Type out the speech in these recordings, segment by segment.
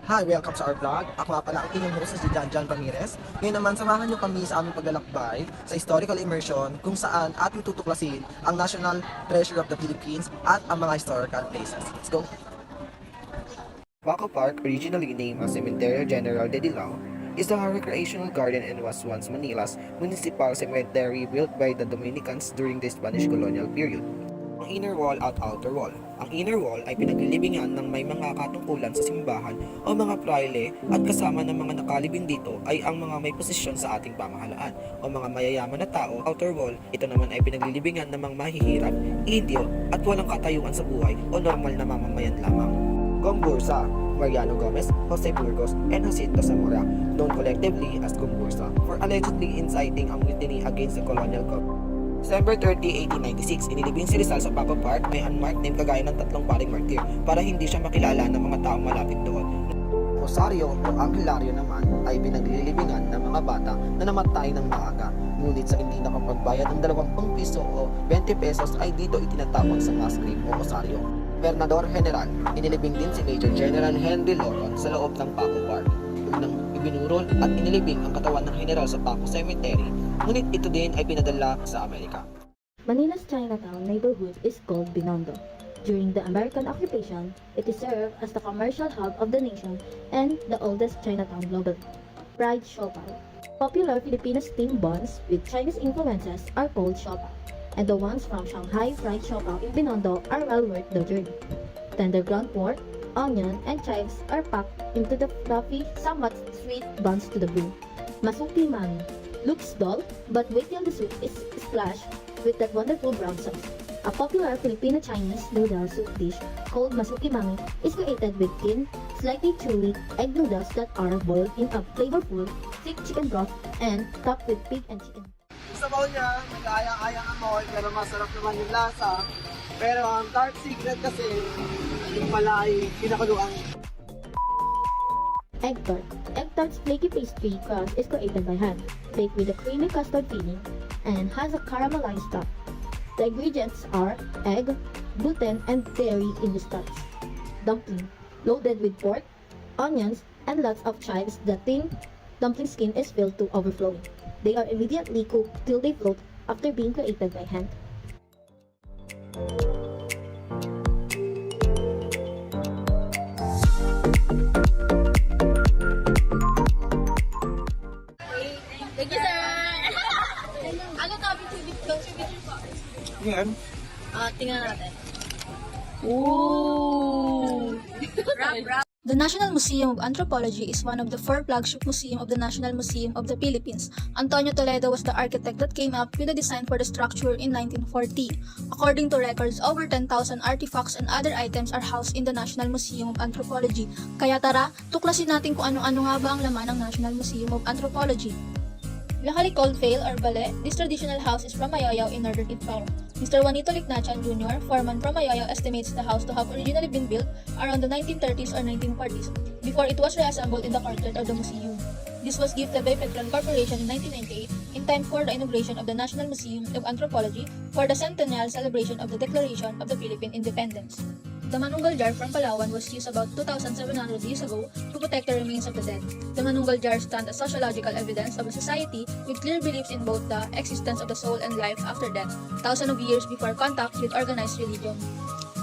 Hi! Welcome sa our vlog. Ako nga pala ang inyong host si Jan Ramirez. Ngayon naman, samahan niyo kami sa aming paglalakbay sa historical immersion kung saan ating tutuklasin ang national treasure of the Philippines at ang mga historical places. Let's go! Waco Park, originally named as Cementerio General de Dilao, is a recreational garden and was once Manila's municipal cemetery built by the Dominicans during the Spanish colonial period. Ang inner wall at outer wall. Ang inner wall ay pinaglilibingan ng may mga katungkulan sa simbahan o mga praile at kasama ng mga nakalibing dito ay ang mga may posisyon sa ating pamahalaan o mga mayayaman na tao. Outer wall, ito naman ay pinaglilibingan ng mga mahihirap, indio at walang katayuan sa buhay o normal na mamamayan lamang. Gombursa, Mariano Gomez, Jose Burgos, and Jacinto Zamora, known collectively as Gombursa, for allegedly inciting a mutiny against the colonial government. December 30, 1896, inilibing si Rizal sa Waco Park, may unmarked name kagaya ng tatlong paring martir para hindi siya makilala ng mga taong malapit doon. Rosario o ang Hilario naman ay pinaglilibingan ng mga bata na namatay ng maaga, ngunit sa hindi nakapagbayad ng 20 piso o 20 pesos ay dito itinatawag sa mass grave o Rosario. Gobernador General, inilibing din si Major General Henry Loron sa loob ng Waco Park. Unang ibinurol at inilibing ang katawan ng general sa Waco Cemetery, ngunit ito din ay pinadala sa Amerika. Manila's Chinatown neighborhood is called Binondo. During the American occupation, it is served as the commercial hub of the nation and the oldest Chinatown globally. Fried Siopao. Popular Filipino steamed buns with Chinese influences are called siopao, and the ones from Shanghai Fried Siopao in Binondo are well worth the journey. Tender ground pork, onion, and chives are packed into the fluffy, somewhat sweet buns to the brim. Masuki mani. Looks dull, but wait till the soup is splashed with that wonderful brown sauce. A popular Filipino-Chinese noodle soup dish called masuki mami is created with thin, slightly chewy egg noodles that are boiled in a flavorful, thick chicken broth and topped with pig and chicken. Sa bowl niya, nag-aayang-ayang amoy, pero masarap naman yung lasa. Pero ang dark secret kasi, yung pala ay pinakaluang. Egg tart. Egg tart's flaky pastry crust is created by hand, baked with a creamy custard filling, and has a caramelized top. The ingredients are egg, gluten, and dairy in the starch. Dumpling, loaded with pork, onions, and lots of chives. The thin dumpling skin is filled to overflowing. They are immediately cooked till they float after being created by hand. Thank you, sir! Ano to? Contribution po. Yan. Tingnan natin. Ooh! Rap. The National Museum of Anthropology is one of the 4 flagship museums of the National Museum of the Philippines. Antonio Toledo was the architect that came up with the design for the structure in 1940. According to records, over 10,000 artifacts and other items are housed in the National Museum of Anthropology. Kaya tara, tuklasin natin kung ano-ano nga ba ang laman ng National Museum of Anthropology. Locally called Fail or Bale, this traditional house is from Mayoyaw in northern Ifao. Mr. Juanito Lignachan Jr., foreman from Mayoyaw, estimates the house to have originally been built around the 1930s or 1940s, before it was reassembled in the courtyard of the museum. This was gifted by Petron Corporation in 1998, in time for the inauguration of the National Museum of Anthropology for the centennial celebration of the Declaration of the Philippine Independence. The manunggal jar from Palawan was used about 2,700 years ago to protect the remains of the dead. The manunggal jar stands as sociological evidence of a society with clear beliefs in both the existence of the soul and life after death, thousands of years before contact with organized religion.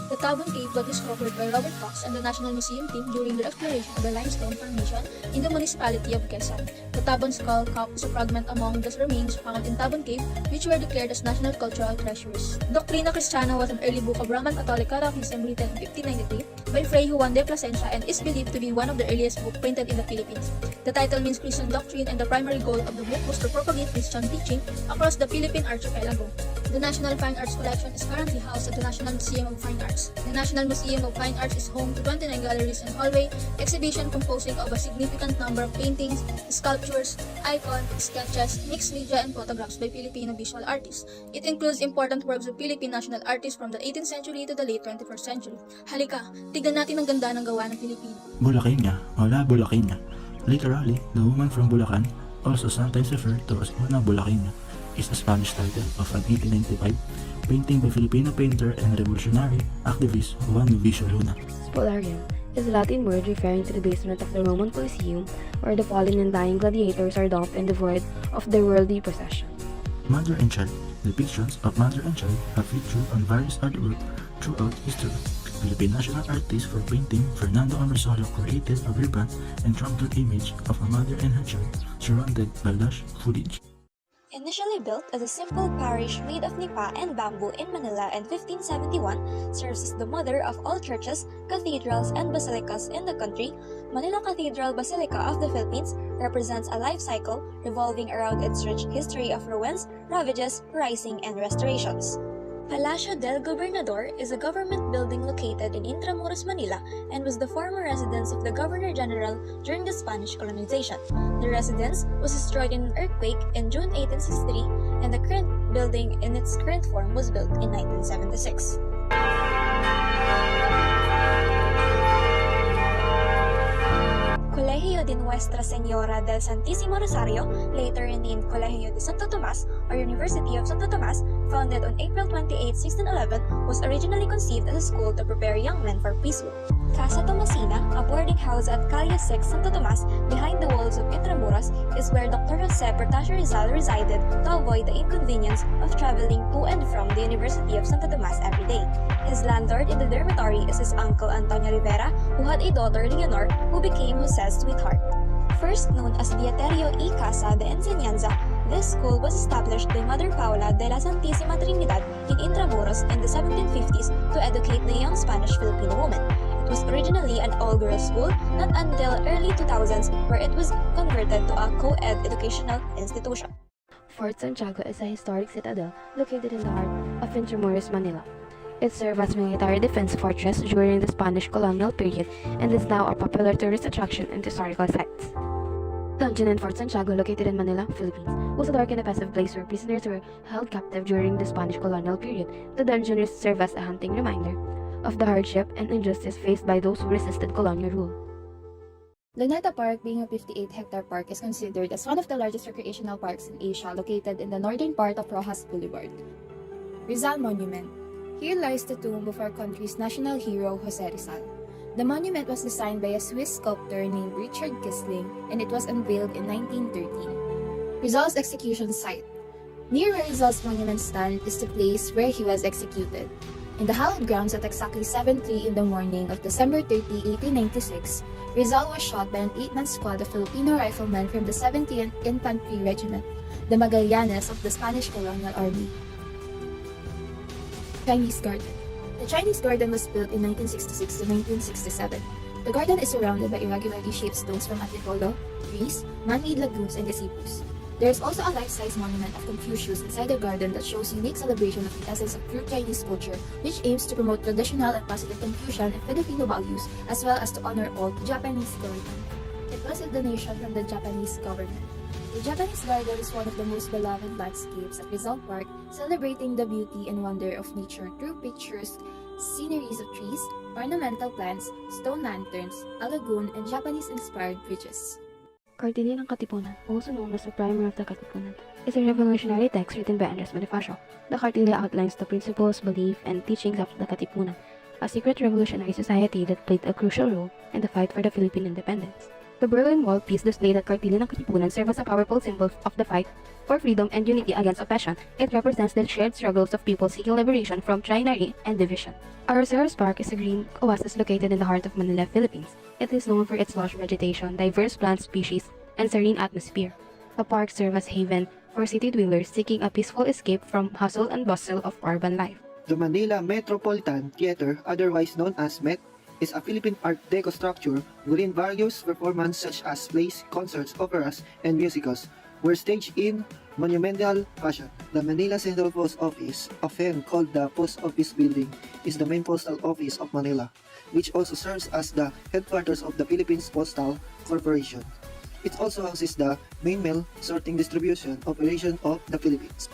The Tabon Cave was discovered by Robert Fox and the National Museum team during their exploration of the limestone formation in the municipality of Quezon. The Tabon Skull Cup is a fragment among the remains found in Tabon Cave, which were declared as national cultural treasures. Doctrina Christiana was an early book of Roman Catholic Catechism written in 1593 by Fray Juan de Plasencia and is believed to be one of the earliest books printed in the Philippines. The title means Christian doctrine, and the primary goal of the book was to propagate Christian teaching across the Philippine archipelago. The National Fine Arts Collection is currently housed at the National Museum of Fine Arts. The National Museum of Fine Arts is home to 29 galleries and hallway exhibition composing of a significant number of paintings, sculptures, icons, sketches, mixed media, and photographs by Filipino visual artists. It includes important works of Philippine national artists from the 18th century to the late 21st century. Halika, tignan natin ang ganda ng gawa ng Pilipino. Bulacaña, hola Bulacaña. Literally, the woman from Bulacan, also sometimes referred to as Una Bulacaña, is a Spanish title of an 1895 painting by Filipino painter and revolutionary activist Juan Vicio Luna. Polarium. is a Latin word referring to the basement of the Roman Colosseum, where the fallen and dying gladiators are dumped and devoid of their worldly possession. Mother and child. Depictions of mother and child have featured on various artwork throughout history. Philippine national artist for painting Fernando Amorsolo created a vibrant and tranquil image of a mother and her child surrounded by lush foliage. Initially built as a simple parish made of nipa and bamboo in Manila in 1571, serves as the mother of all churches, cathedrals, and basilicas in the country. Manila Cathedral Basilica of the Philippines represents a life cycle revolving around its rich history of ruins, ravages, rising, and restorations. Palacio del Gobernador is a government building located in Intramuros, Manila, and was the former residence of the Governor-General during the Spanish colonization. The residence was destroyed in an earthquake in June 1863, and the current building in its current form was built in 1976. Colegio de Nuestra Señora del Santísimo Rosario, later renamed Colegio de Santo Tomas or University of Santo Tomas, founded on April 28, 1611, was originally conceived as a school to prepare young men for priesthood. Casa Tomasina, a boarding house at Calle 6 Santo Tomas, behind the walls of Intramuros, is where Dr. Jose Portasio Rizal resided to avoid the inconvenience of traveling to and from the University of Santo Tomas every day. His landlord in the dormitory is his uncle Antonio Rivera, who had a daughter, Leonor, who became Jose's sweetheart. First known as Dieterio y Casa de Enseñanza, this school was established by Mother Paula de la Santísima Trinidad in Intramuros in the 1750s to educate the young Spanish-Filipino women. It was originally an all-girls school, not until early 2000s where it was converted to a co-ed educational institution. Fort Santiago is a historic citadel located in the heart of Intramuros, Manila. It served as military defense fortress during the Spanish colonial period and is now a popular tourist attraction and historical sites. Dungeon in Fort Santiago, located in Manila, Philippines, was a dark and oppressive place where prisoners were held captive during the Spanish colonial period. The dungeons serve as a hunting reminder of the hardship and injustice faced by those who resisted colonial rule. Luneta Park, being a 58-hectare park, is considered as one of the largest recreational parks in Asia, located in the northern part of Rojas Boulevard. Rizal Monument. Here lies the tomb of our country's national hero, Jose Rizal. The monument was designed by a Swiss sculptor named Richard Kisling, and it was unveiled in 1913. Rizal's execution site. Near where Rizal's monument stands is the place where he was executed. In the hallowed grounds at exactly 7:03 in the morning of December 30, 1896, Rizal was shot by an 8-man squad of Filipino riflemen from the 70th Infantry Regiment, the Magallanes of the Spanish colonial army. Chinese Garden. The Chinese Garden was built in 1966 to 1967. The garden is surrounded by irregularly shaped stones from Antipolo, trees, man-made lagoons, and gazebos. There is also a life-size monument of Confucius inside the garden that shows unique celebration of the essence of true Chinese culture, which aims to promote traditional and positive Confucian and Filipino values, as well as to honor all Japanese government. It was a donation from the Japanese government. The Japanese garden is one of the most beloved landscapes at Rizal Park, celebrating the beauty and wonder of nature through picturesque sceneries of trees, ornamental plants, stone lanterns, a lagoon, and Japanese-inspired bridges. Cartilla ng Katipunan, also known as the Primer of the Katipunan, is a revolutionary text written by Andres Bonifacio. The Cartilla outlines the principles, beliefs, and teachings of the Katipunan, a secret revolutionary society that played a crucial role in the fight for the Philippine independence. The Berlin Wall piece displayed at Cartilla ng Katipunan serves as a powerful symbol of the fight for freedom and unity against oppression. It represents the shared struggles of people seeking liberation from tyranny and division. Arroceros Park is a green oasis located in the heart of Manila, Philippines. It is known for its lush vegetation, diverse plant species, and serene atmosphere. The park serves as haven for city dwellers seeking a peaceful escape from hustle and bustle of urban life. The Manila Metropolitan Theater, otherwise known as MET, is a Philippine Art Deco structure wherein various performances such as plays, concerts, operas, and musicals were staged in monumental fashion. The Manila Central Post Office, often called the Post Office Building, is the main postal office of Manila, which also serves as the headquarters of the Philippines Postal Corporation. It also houses the main mail sorting distribution operation of the Philippines.